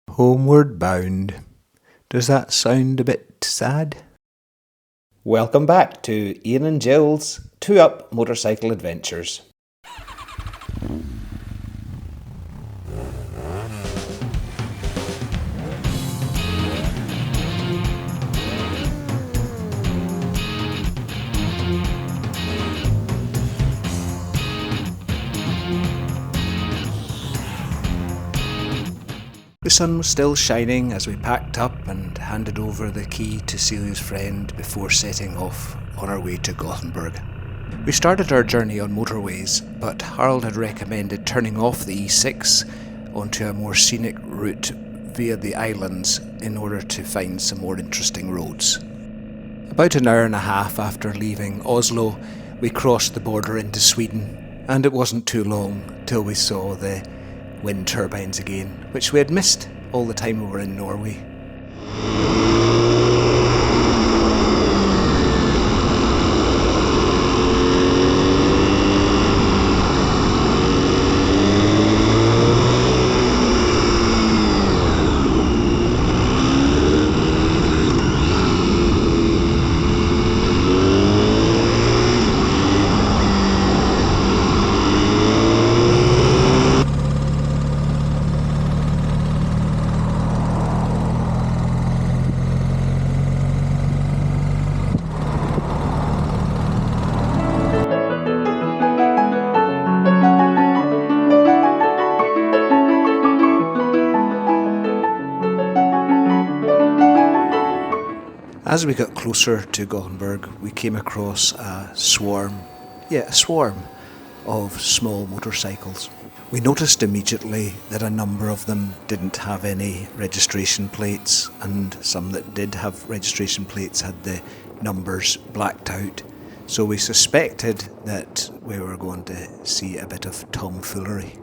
Homeward bound. Does that sound a bit sad? Welcome back to Ian and Jill's 2-Up Motorcycle Adventures. The sun was still shining as we packed up and handed over the key to Celia's friend before setting off on our way to Gothenburg. We started our journey on motorways, but Harold had recommended turning off the E6 onto a more scenic route via the islands in order to find some more interesting roads. About an hour and a half after leaving Oslo, we crossed the border into Sweden, and it wasn't too long till we saw the wind turbines again, which we had missed all the time we were in Norway. As we got closer to Gothenburg, we came across a swarm of small motorcycles. We noticed immediately that a number of them didn't have any registration plates, and some that did have registration plates had the numbers blacked out. So we suspected that we were going to see a bit of tomfoolery.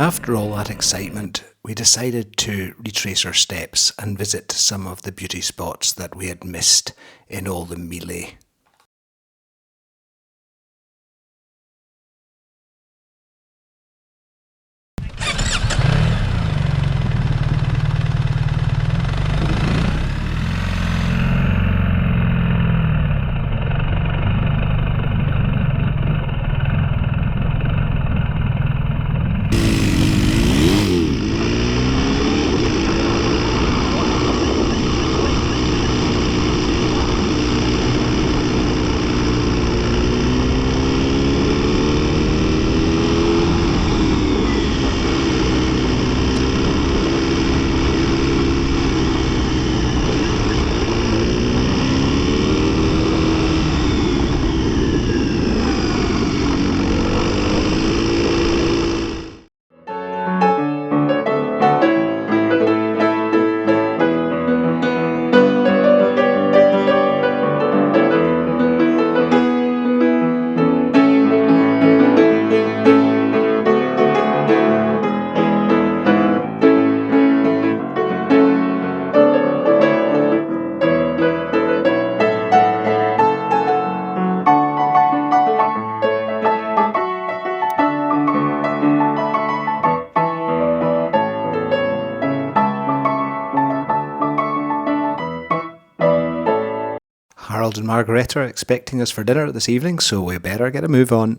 After all that excitement, we decided to retrace our steps and visit some of the beauty spots that we had missed in all the melee. Harold and Margareta are expecting us for dinner this evening, so we better get a move on.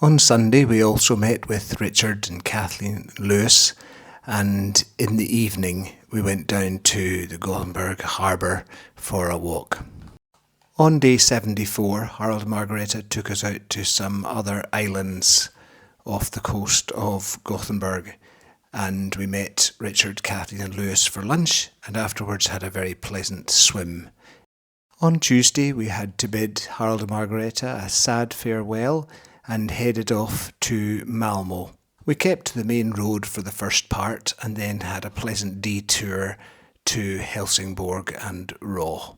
On Sunday we also met with Richard and Kathleen Lewis, and in the evening we went down to the Gothenburg harbour for a walk. On day 74, Harold and Margareta took us out to some other islands off the coast of Gothenburg, and we met Richard, Kathleen and Lewis for lunch, and afterwards had a very pleasant swim. On Tuesday we had to bid Harold and Margareta a sad farewell and headed off to Malmo. We kept the main road for the first part and then had a pleasant detour to Helsingborg and Rå.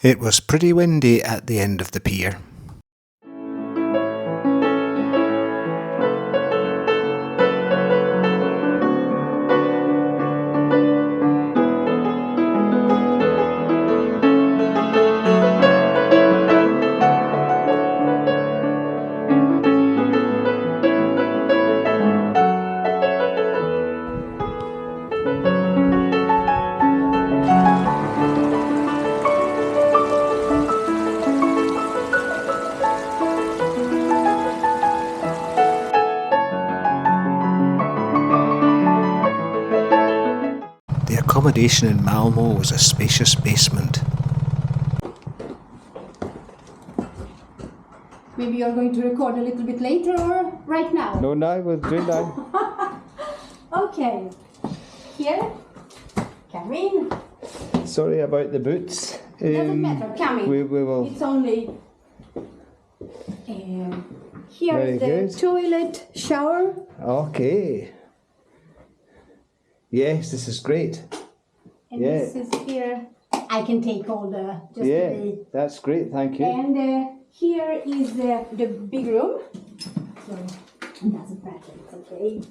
It was pretty windy at the end of the pier. The accommodation in Malmo was a spacious basement. Maybe you're going to record a little bit later or right now? No, we'll do now. Okay. Here. Come in. Sorry about the boots. Doesn't matter. Come in. We will. It's only... here Very is the good. toilet shower. Okay. Yes, this is great. And Yeah. this is here. I can take all the... Just Yeah, the, that's great, thank you. and here is the big room. So it doesn't matter. It's okay.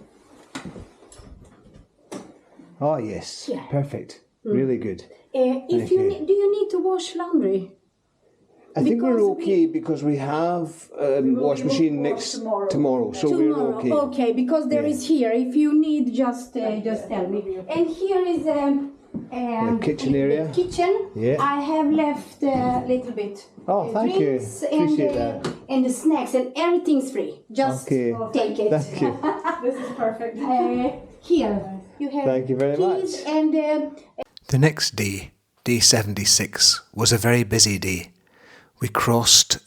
Oh yes, Yeah. perfect. Really good. If Thank you you. do you need to wash laundry? I think we're Because okay because we have a wash machine next tomorrow, so we're okay. Okay, because there Yeah. is here. If you need, just tell me. And here is The kitchen area. The kitchen. Yeah. I have left a little bit. Oh, thank you. drinks Appreciate that. And the snacks, and everything's free. Just Okay. take it. Thank you. This is perfect. Here you have Thank you very keys much. and The next day, Day 76 was a very busy day. We crossed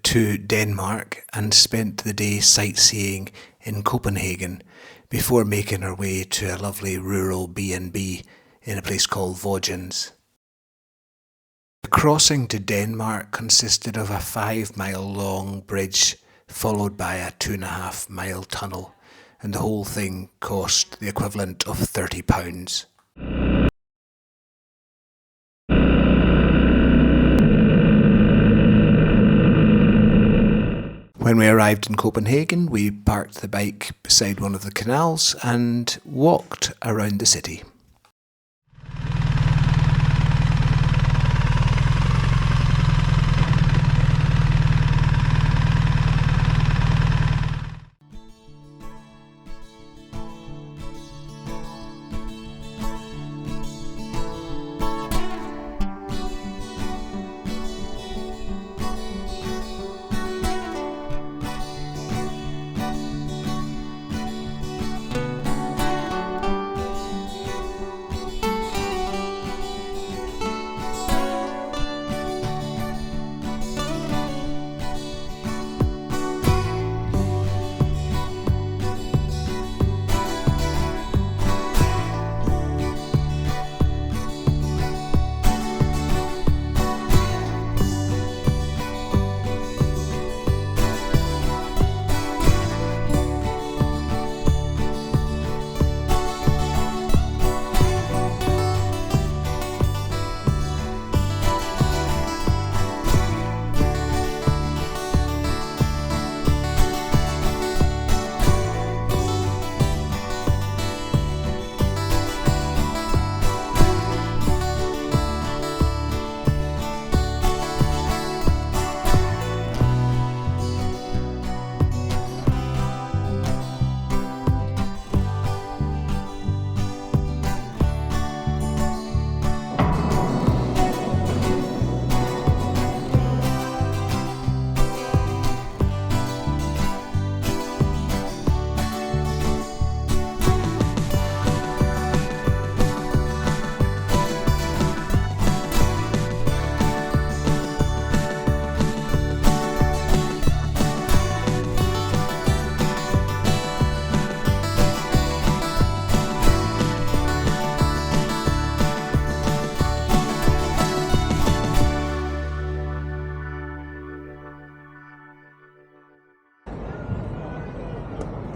to Denmark and spent the day sightseeing in Copenhagen before making our way to a lovely rural B&B in a place called Vojens. The crossing to Denmark consisted of a 5-mile long bridge followed by a 2.5-mile tunnel, and the whole thing cost the equivalent of £30. When we arrived in Copenhagen, we parked the bike beside one of the canals and walked around the city.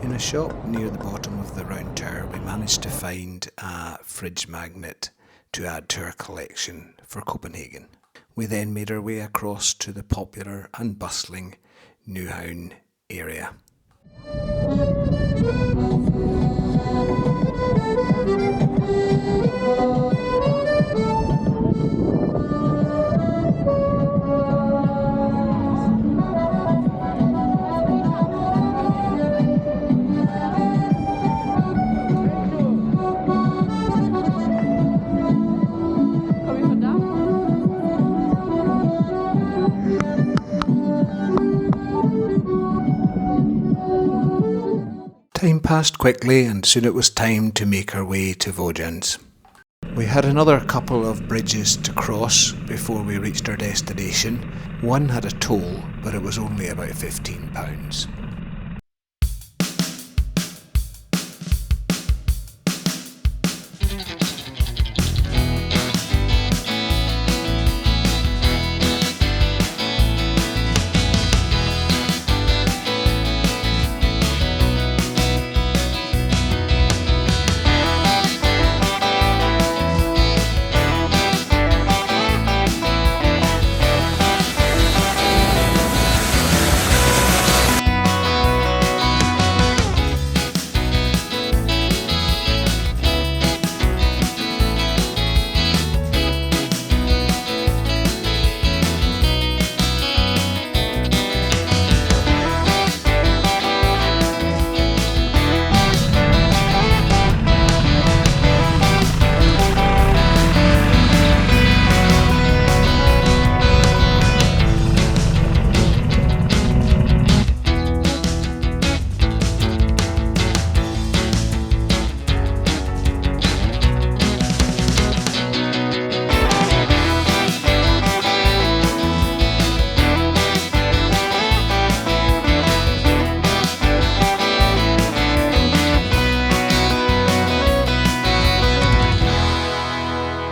In a shop near the bottom of the round tower, we managed to find a fridge magnet to add to our collection for Copenhagen. We then made our way across to the popular and bustling Nyhavn area. Time passed quickly and soon it was time to make our way to Vojens. We had another couple of bridges to cross before we reached our destination. One had a toll, but it was only about £15.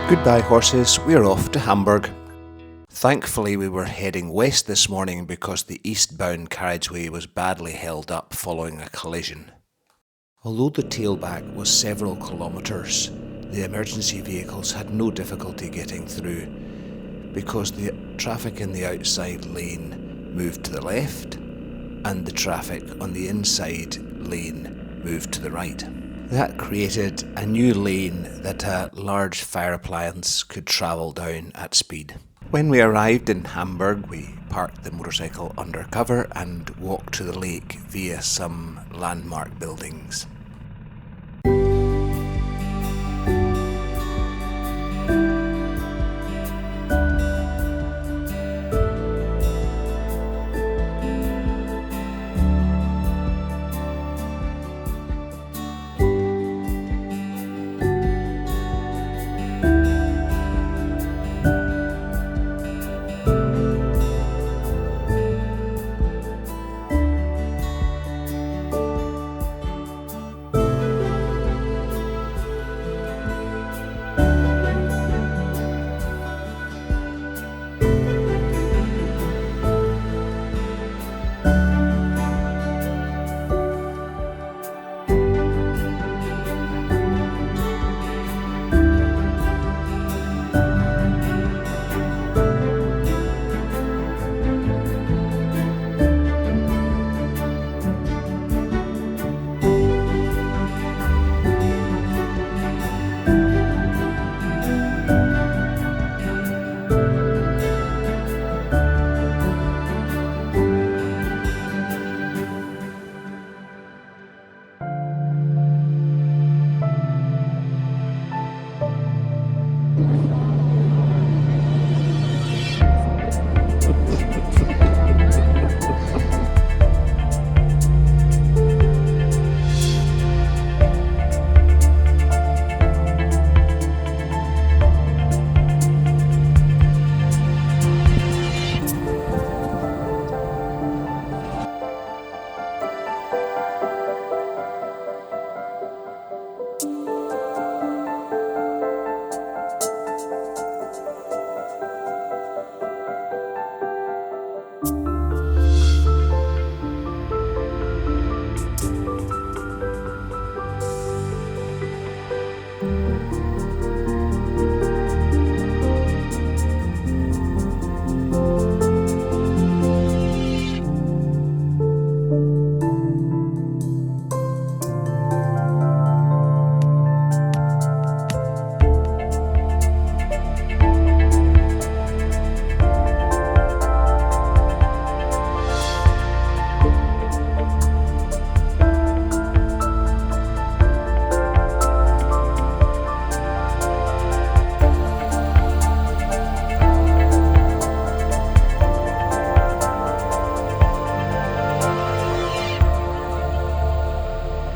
Goodbye horses, we're off to Hamburg. Thankfully we were heading west this morning because the eastbound carriageway was badly held up following a collision. Although the tailback was several kilometres, the emergency vehicles had no difficulty getting through because the traffic in the outside lane moved to the left and the traffic on the inside lane moved to the right. That created a new lane that a large fire appliance could travel down at speed. When we arrived in Hamburg, we parked the motorcycle under cover and walked to the lake via some landmark buildings.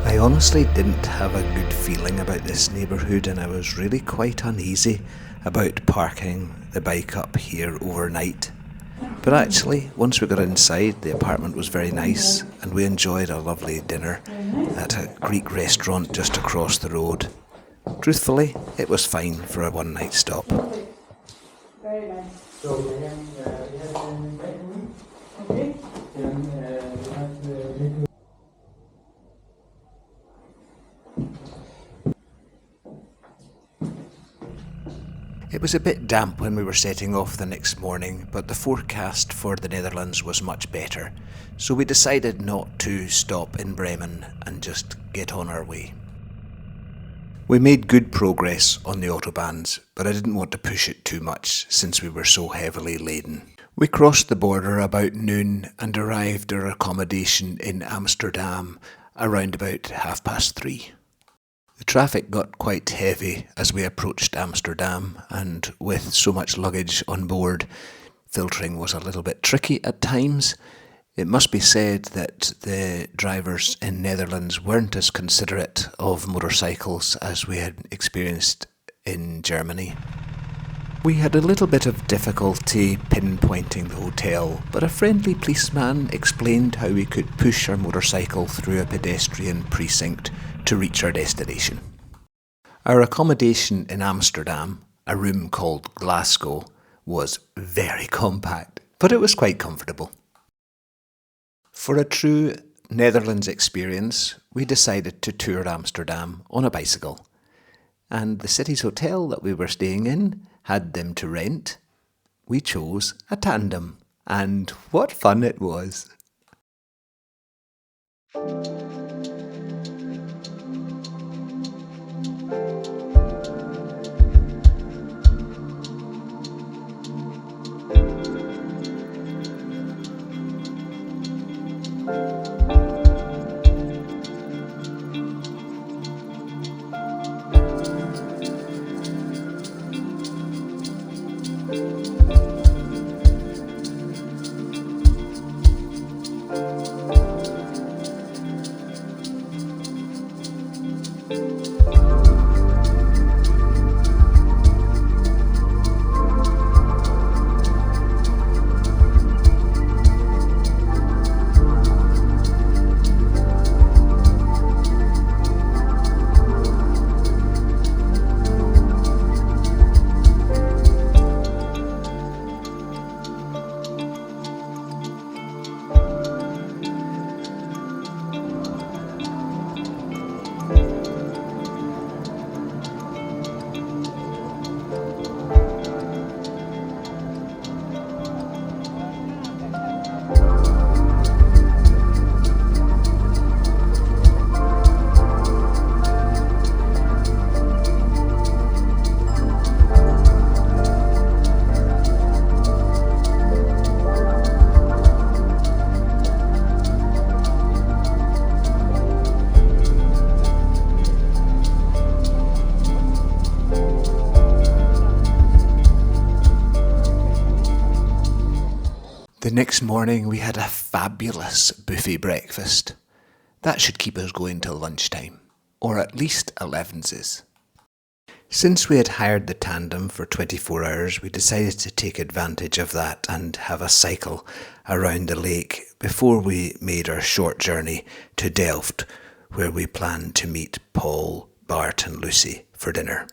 I honestly didn't have a good feeling about this neighbourhood and I was really quite uneasy about parking the bike up here overnight. But actually, once we got inside, the apartment was very nice and we enjoyed a lovely dinner at a Greek restaurant just across the road. Truthfully, it was fine for a one-night stop. Very nice. So we have Okay. It was a bit damp when we were setting off the next morning, but the forecast for the Netherlands was much better, so we decided not to stop in Bremen and just get on our way. We made good progress on the autobahns, but I didn't want to push it too much since we were so heavily laden. We crossed the border about noon and arrived at our accommodation in Amsterdam around about 3:30. The traffic got quite heavy as we approached Amsterdam, and with so much luggage on board, filtering was a little bit tricky at times. It must be said that the drivers in Netherlands weren't as considerate of motorcycles as we had experienced in Germany. We had a little bit of difficulty pinpointing the hotel, but a friendly policeman explained how we could push our motorcycle through a pedestrian precinct to reach our destination. Our accommodation in Amsterdam, A room called Glasgow was very compact, but it was quite comfortable. For a true Netherlands experience, we decided to tour Amsterdam on a bicycle. And the city's hotel that we were staying in had them to rent. We chose a tandem, and what fun it was! The next morning we had a fabulous buffet breakfast. That should keep us going till lunchtime, or at least 11's. Since we had hired the tandem for 24 hours, we decided to take advantage of that and have a cycle around the lake before we made our short journey to Delft, where we planned to meet Paul, Bart and Lucy for dinner.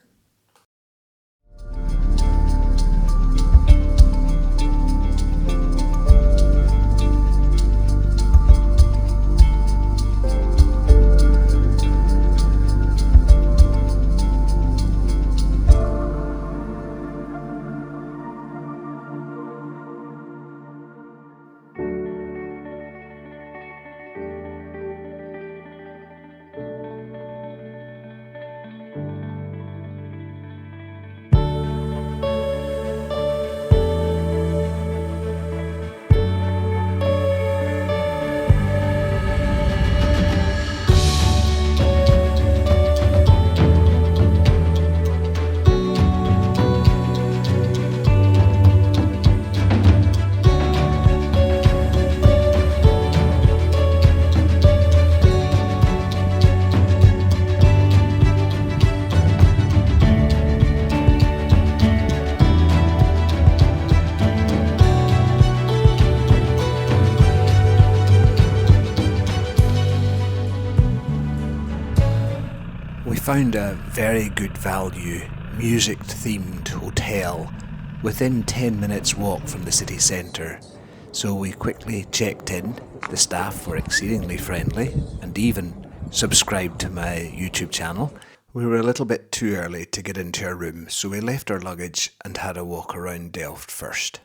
We found a very good value, music-themed hotel within 10 minutes walk from the city centre, so we quickly checked in. The staff were exceedingly friendly and even subscribed to my YouTube channel. We were a little bit too early to get into our room, so we left our luggage and had a walk around Delft first.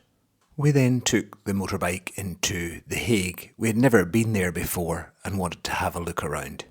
We then took the motorbike into The Hague. We had never been there before and wanted to have a look around.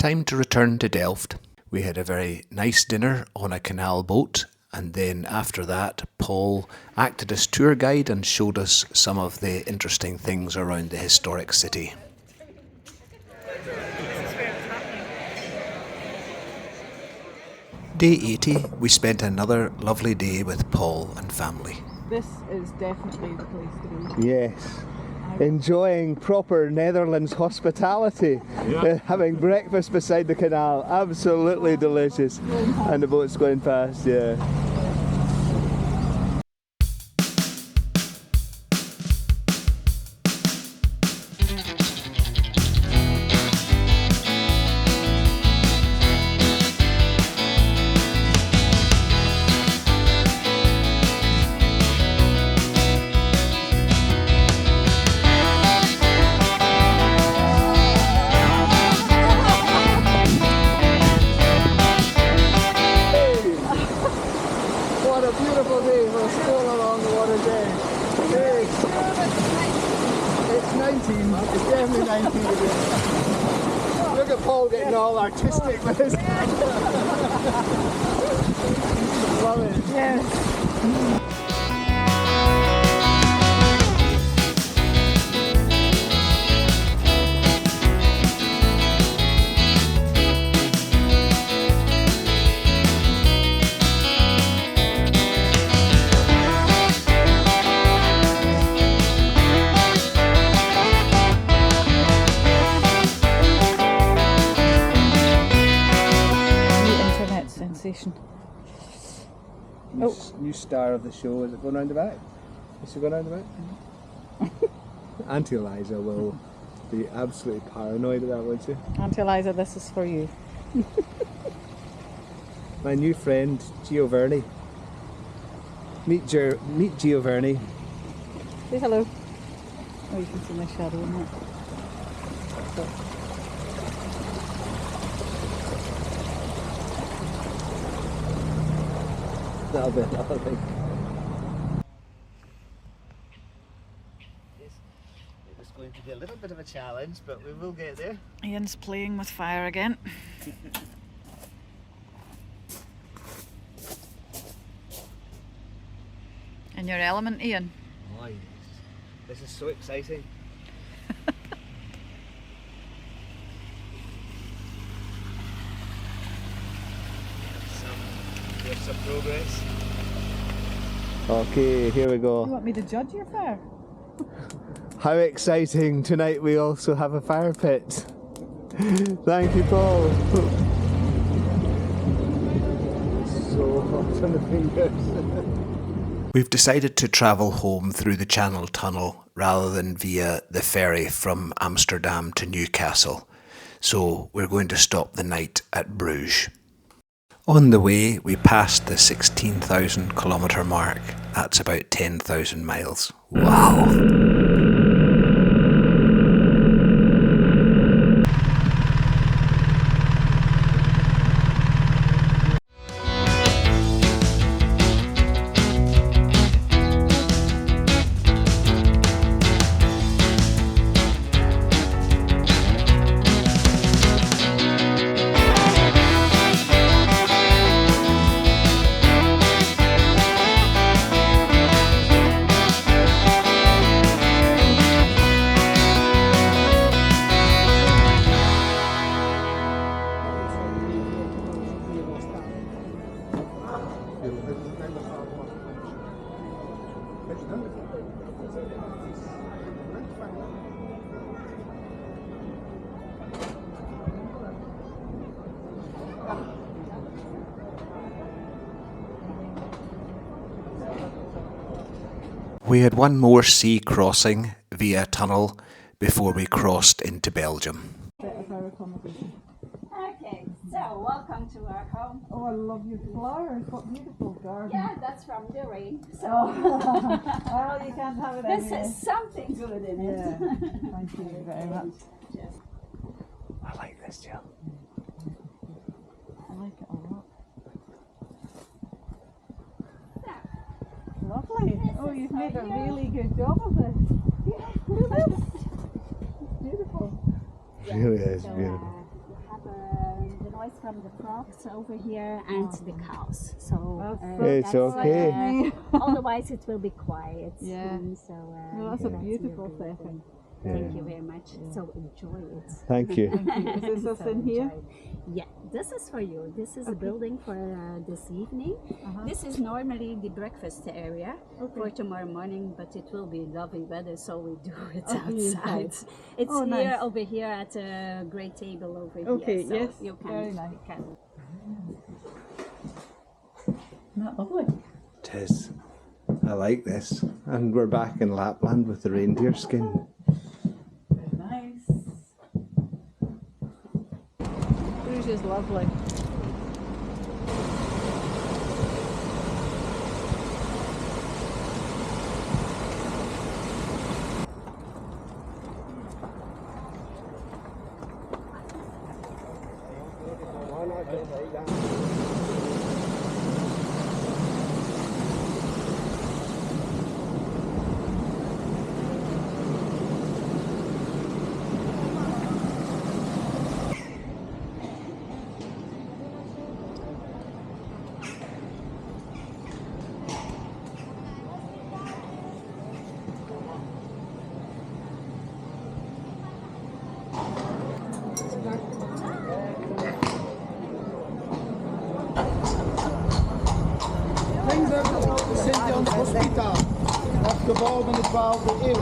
Time to return to Delft. We had a very nice dinner on a canal boat, and then after that Paul acted as tour guide and showed us some of the interesting things around the historic city. Day 80, we spent another lovely day with Paul and family. This is definitely the place to be. Yes. Enjoying proper Netherlands hospitality. Having breakfast beside the canal. Absolutely delicious. And the boat's going past, yeah. What a beautiful day for a stroll along the water there. It's 19, it's definitely 19 today. Look at Paul getting all artistic with his love it. Yes. Sensation. New star of the show. Is it going round the back? Is it going round the back? Auntie Eliza will be absolutely paranoid at that, won't she? Auntie Eliza, this is for you. My new friend, Giovanni. Meet Giovanni. Say hello. Oh, you can see my shadow in that. So. That'll be another thing. It's going to be a little bit of a challenge, but we will get there. Ian's playing with fire again. In your element, Ian. Oh yes. This is so exciting. There's some progress. Okay, here we go. You want me to judge your fire? How exciting! Tonight we also have a fire pit. Thank you, Paul. So hot on the fingers. We've decided to travel home through the Channel Tunnel rather than via the ferry from Amsterdam to Newcastle, so we're going to stop the night at Bruges. On the way, we passed the 16,000 kilometre mark. That's about 10,000 miles. Wow! We had one more sea crossing via tunnel before we crossed into Belgium. Okay, so welcome to our home. Oh, I love your flowers. What beautiful garden. Yeah, that's from the rain. So Well, you can't have it this anyway. is something good in it. Yeah, thank you very much. I like this, Jill. I like it a lot. Lovely. Oh, you've made a really good job of this. Look at this. It's beautiful. It really is So beautiful. you have from the frogs over here and the cows. So It's okay. Otherwise, it will be quiet. Yeah. So No, that's a beautiful really good. setting. Thank you very much. So enjoy it. Thank you. Is this us in here? Yeah, this is for you. This is a building for this evening. This is normally the breakfast area for tomorrow morning, but it will be lovely weather, so we do it outside. It's here, nice. over here at a great table over Okay, here. So yes, you can, very nice. can. Isn't that lovely? It is. I like this. And we're back in Lapland with the reindeer skin. Very nice. Bruges is lovely. Hospitaal, gebouwd in de 12e eeuw.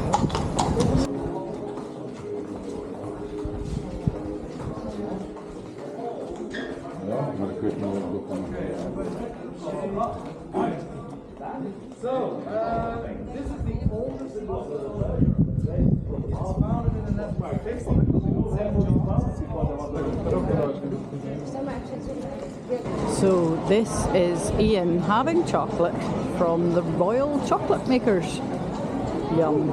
Ja, maar ik weet niet wat ik doe. So, this is the oldest it's founded in the Netherlands. 1670. So this is Ian having chocolate from the Royal Chocolate Makers. Yum.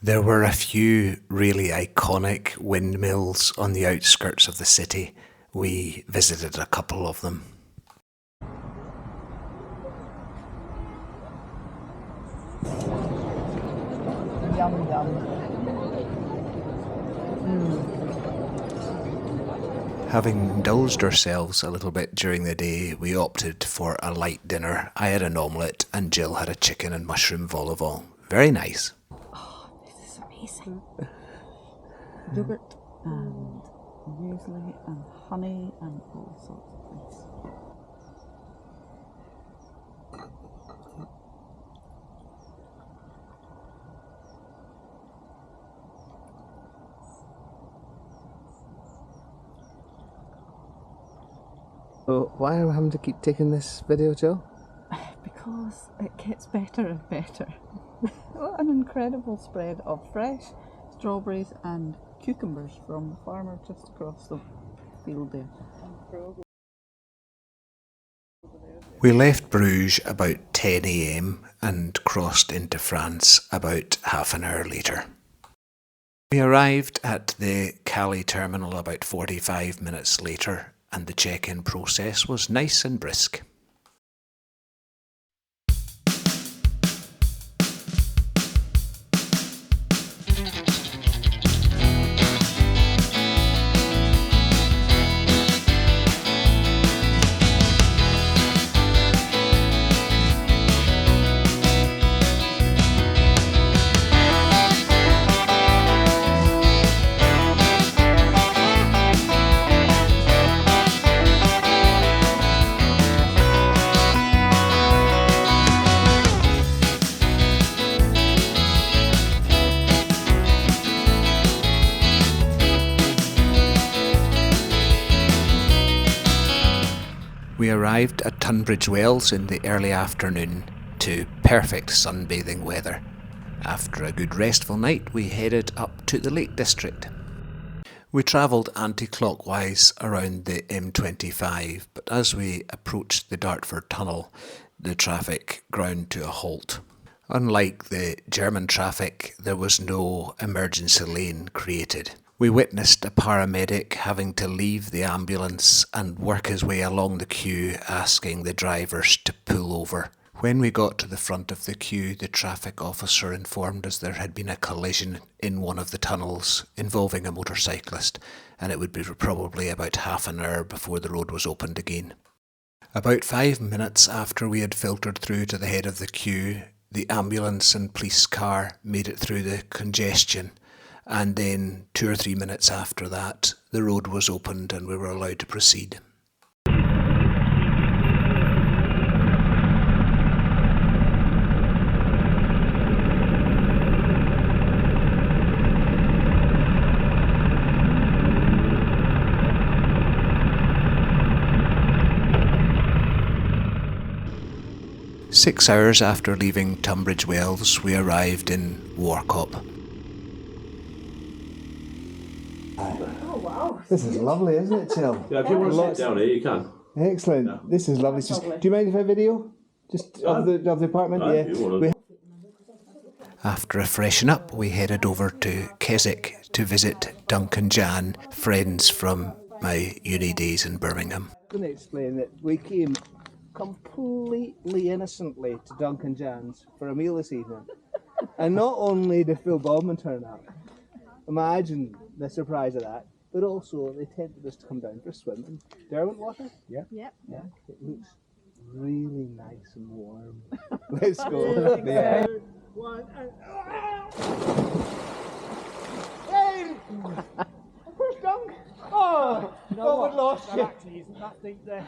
There were a few really iconic windmills on the outskirts of the city. We visited a couple of them. Yum yum. Having indulged ourselves a little bit during the day, we opted for a light dinner. I had an omelette and Jill had a chicken and mushroom vol au vent. Very nice. This is amazing. Yogurt and muesli and honey and all sorts of things. So why are we having to keep taking this video, Jill? Because it gets better and better. What an incredible spread of fresh strawberries and cucumbers from the farmer just across the field there. We left Bruges about 10 AM and crossed into France about half an hour later. We arrived at the Calais terminal about 45 minutes later, and the check-in process was nice and brisk. We arrived at Tunbridge Wells in the early afternoon to perfect sunbathing weather. After a good restful night, we headed up to the Lake District. We travelled anti-clockwise around the M25, but as we approached the Dartford Tunnel, the traffic ground to a halt. Unlike the German traffic, there was no emergency lane created. We witnessed a paramedic having to leave the ambulance and work his way along the queue, asking the drivers to pull over. When we got to the front of the queue, the traffic officer informed us there had been a collision in one of the tunnels involving a motorcyclist, and it would be probably about half an hour before the road was opened again. About 5 minutes after we had filtered through to the head of the queue, the ambulance and police car made it through the congestion, and then 2 or 3 minutes after that, the road was opened and we were allowed to proceed. 6 hours after leaving Tunbridge Wells, we arrived in Warkop. This is lovely, isn't it, Jill? Yeah, if you want to sit down here, you can. Excellent. Yeah. This is lovely. Do you mind if I video? Just of the apartment? Yeah. After a freshen up, we headed over to Keswick to visit Duncan Jan, friends from my uni days in Birmingham. I'm going to explain that we came completely innocently to Duncan Jan's for a meal this evening. And not only did Phil Baldwin turn up, imagine the surprise of that, but also they tempted us to come down for a swim in Derwent water. Yeah. Yep. Yeah. It looks really nice and warm. Let's go. Yeah. Hey! Where's Dunk? Oh, no, we lost you. Actually, isn't that deep there?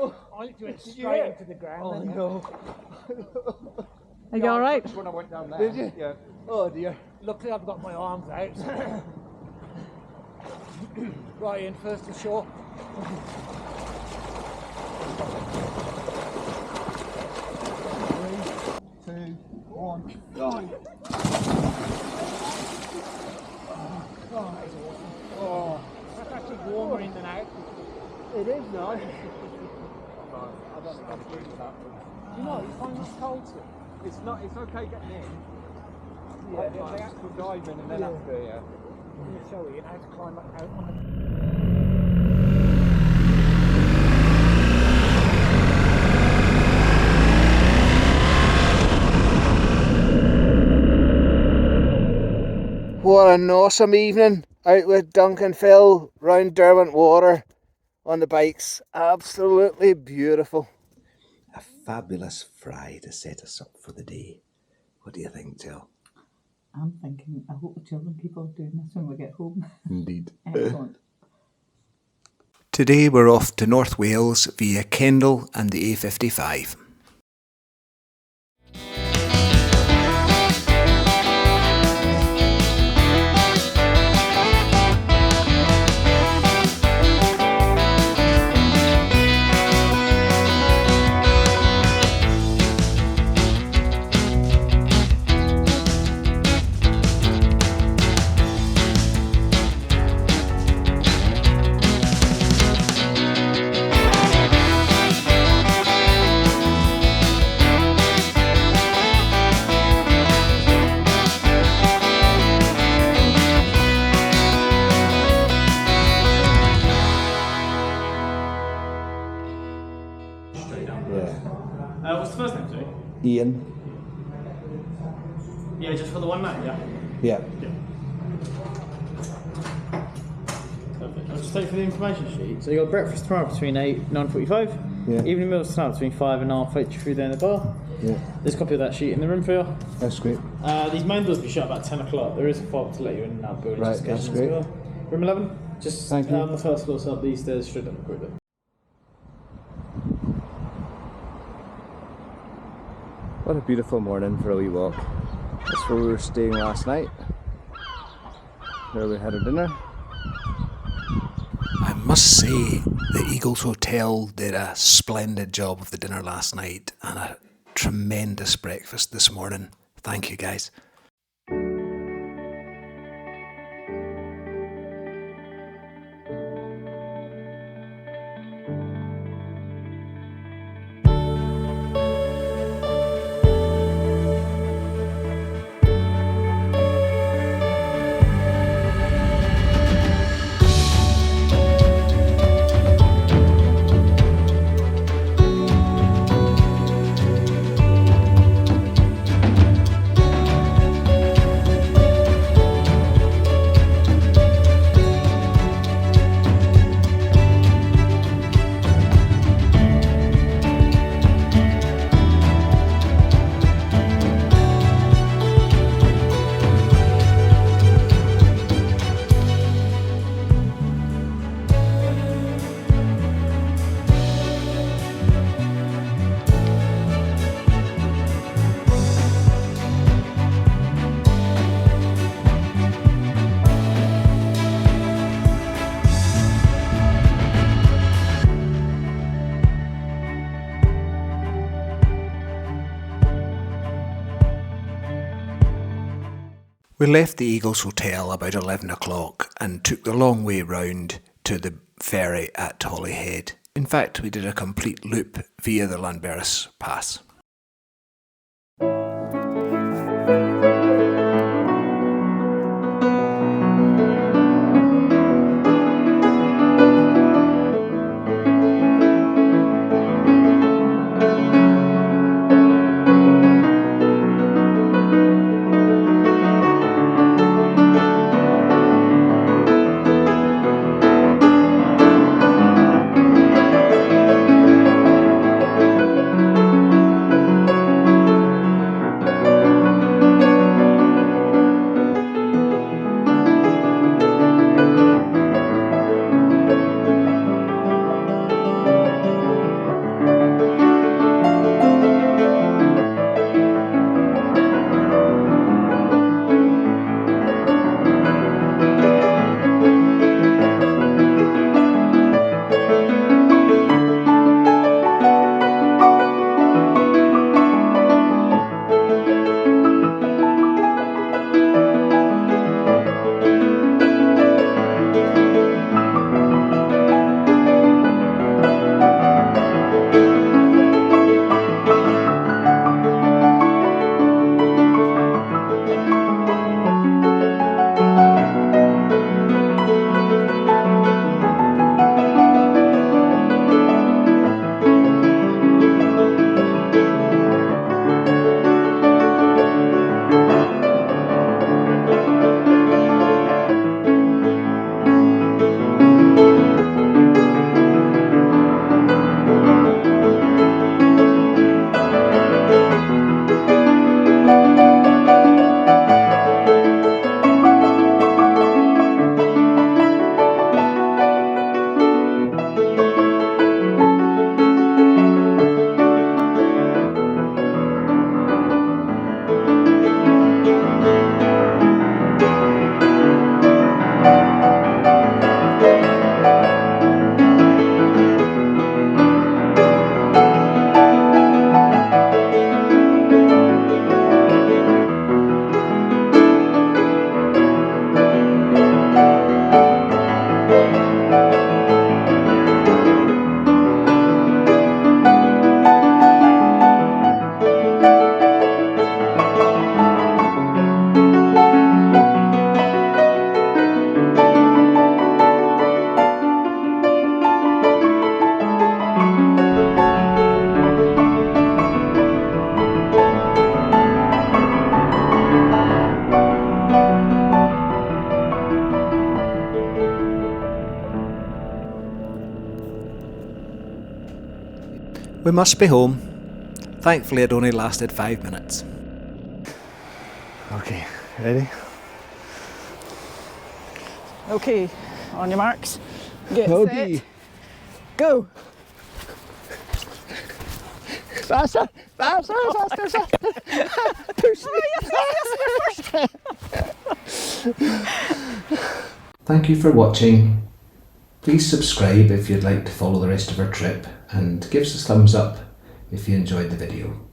I went straight into the ground. Oh, no. Are you alright? When I went down there. Did you? Yeah. Oh, dear. Luckily, I've got my arms out. Right in, first to shore. 3, 2, 1, go! Oh, that is awesome. Oh, that's actually warmer in than out. It is nice. I don't think I've used that. You know, you find this cold too. It's not. It's okay getting in. Yeah, the actual diving and then after, yeah. I'm going to show you how to climb back out on the... What an awesome evening out with Duncan Phil round Derwent Water on the bikes. Absolutely beautiful. A fabulous fry to set us up for the day. What do you think, Jill? I'm thinking, I hope the children keep on doing this when we get home. Indeed. Excellent. Today we're off to North Wales via Kendal and the A55. What's the first name, sorry? Ian? Yeah, just for the one night, yeah? Yeah. Perfect. I'll just take for the information sheet. So you got breakfast tomorrow between 8 and 9:45. Yeah. Evening meals tonight between 5 and half 8 through there in the bar. Yeah. There's a copy of that sheet in the room for you. That's great. These main doors will be shut about 10 o'clock. There is a fob to let you in and out of the building. Right, just in case that's you need great. to go. Room 11, just Thank you. on the first floor, so up these stairs straight up the corridor. What a beautiful morning for a wee walk. That's where we were staying last night, where we had our dinner. I'm must say the Eagles Hotel did a splendid job of the dinner last night and a tremendous breakfast this morning. Thank you guys. We left the Eagles Hotel about 11 o'clock and took the long way round to the ferry at Holyhead. In fact, we did a complete loop via the Landberus Pass. We must be home. Thankfully it only lasted 5 minutes. Okay, ready? Okay, on your marks, get Okay. set, go! Faster! Faster! Faster! Faster! Push me! Thank you for watching. Please Please subscribe if you'd like to follow the rest of our trip, and give us a thumbs up if you enjoyed the video.